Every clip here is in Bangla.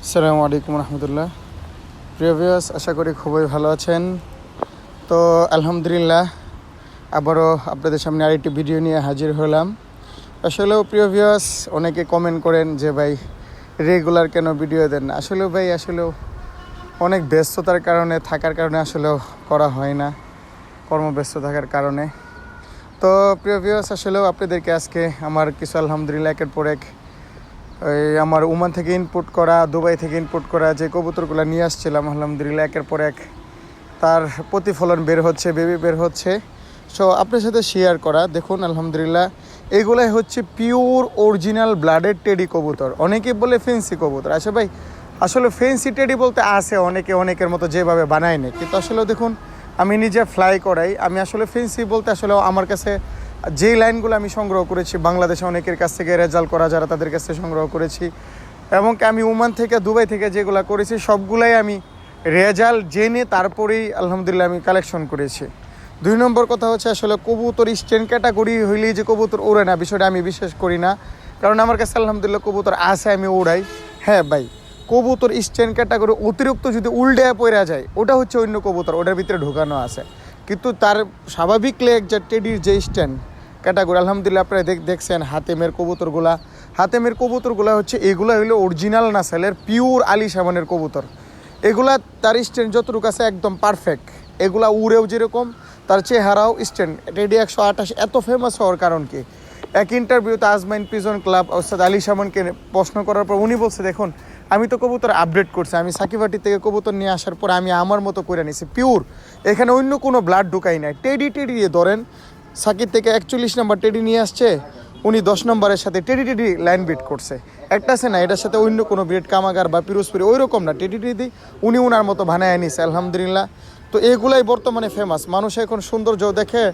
আসসালামু আলাইকুম রহমতুল্লাহ। প্রিয় ভিউয়ার্স, আশা করি খুবই ভালো আছেন। তো আলহামদুলিল্লাহ আবারও আপনাদের সামনে আরেকটি ভিডিও নিয়ে হাজির হলাম। আসলেও প্রিয় ভিউয়ার্স, অনেকে কমেন্ট করেন যে ভাই রেগুলার কেন ভিডিও দেন। আসলেও ভাই অনেক ব্যস্ততার কারণে থাকার কারণে আসলেও করা হয় না, কর্মব্যস্ত থাকার কারণে। তো প্রিয় ভিউয়ার্স, আসলেও আপনাদেরকে আজকে আমার কিছু আলহামদুলিল্লাহ একের পর এক আমার ওমান থেকে ইনপুট করা, দুবাই থেকে ইনপুট করা যে কবুতরগুলো নিয়ে আসছিলাম, আলহামদুলিল্লাহ একের পর এক তার প্রতিফলন বের হচ্ছে, বেবি বের হচ্ছে। সো আপনার সাথে শেয়ার করা। দেখুন আলহামদুলিল্লাহ এগুলাই হচ্ছে পিওর অরিজিনাল ব্লাডেড টেডি কবুতর। অনেকে বলে ফেন্সি কবুতর। আচ্ছা ভাই, আসলে ফেন্সি টেডি বলতে আছে অনেকের মতো যেভাবে বানায় নেয়, কিন্তু আসলে দেখুন আমি নিজে ফ্লাই করাই। আমি আসলে ফেন্সি বলতে আসলে আমার কাছে যেই লাইনগুলো আমি সংগ্রহ করেছি বাংলাদেশে অনেকের কাছ থেকে রেজাল্ট করা যারা তাদের কাছ থেকে সংগ্রহ করেছি, এবং আমি ওমান থেকে দুবাই থেকে যেগুলো করেছি সবগুলাই আমি রেজাল্ট জেনে তারপরেই আলহামদুলিল্লাহ আমি কালেকশন করেছি। 2 নম্বর কথা হচ্ছে আসলে কবুতর স্ট্যান্ড ক্যাটাগরি হইলেই যে কবুতর ওড়ে না, বিষয়টা আমি বিশ্বাস করি না। কারণ আমার কাছে আলহামদুলিল্লাহ কবুতর আছে, আমি ওড়াই। হ্যাঁ ভাই, কবুতর স্ট্যান্ড ক্যাটাগরি অতিরিক্ত যদি উল্টে পড়ে যায় ওটা হচ্ছে অন্য কবুতর, ওটার ভিতরে ঢোকানো আছে। কিন্তু তার স্বাভাবিক লেগ যে টেডির যে স্ট্যান্ড ক্যাটাগরি, আলহামদুলিল্লাহ আপনারা দেখছেন হাতেমের কবুতরগুলা হচ্ছে এগুলো হইলো অরিজিনাল নাসেলের পিওর আলি সামানের কবুতর। এগুলা তার স্ট্যান্ড যতটুকু আছে একদম পারফেক্ট। এগুলা উড়েও যেরকম তার চেহারাও স্ট্যান্ড। টেডি 128 এত ফেমাস হওয়ার কারণ কি? এক ইন্টারভিউতে আজমাইন পিজন ক্লাব ওস্তাদ আলী সামানকে প্রশ্ন করার পর উনি বলছে, দেখুন আমি তো কবুতর আপডেট করছি, আমি সাকিবাটি থেকে কবুতর নিয়ে আসার পর আমি আমার মতো করে নিছি পিওর, এখানে অন্য কোনো ব্লাড ঢুকাই নাই। টেডি দিয়ে ধরেন সাকিব থেকে 41 নম্বর টেডি নিয়ে আসছে, উনি 10 নম্বরের সাথে টেডি লাইন বিট করছে। একটা আছে না, এটার সাথে অন্য কোনো ব্রিড কামাগার বা পিরোজপুরি ওই রকম না, টেডি উনি উনার মতো বানায় নিছে আলহামদুলিল্লাহ। তো এগুলাই বর্তমানে ফেমাস। মানুষ এখন সৌন্দর্য দেখে,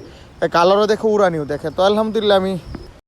কালারও দেখে, উড়ানিও দেখে। তো আলহামদুলিল্লাহ আমি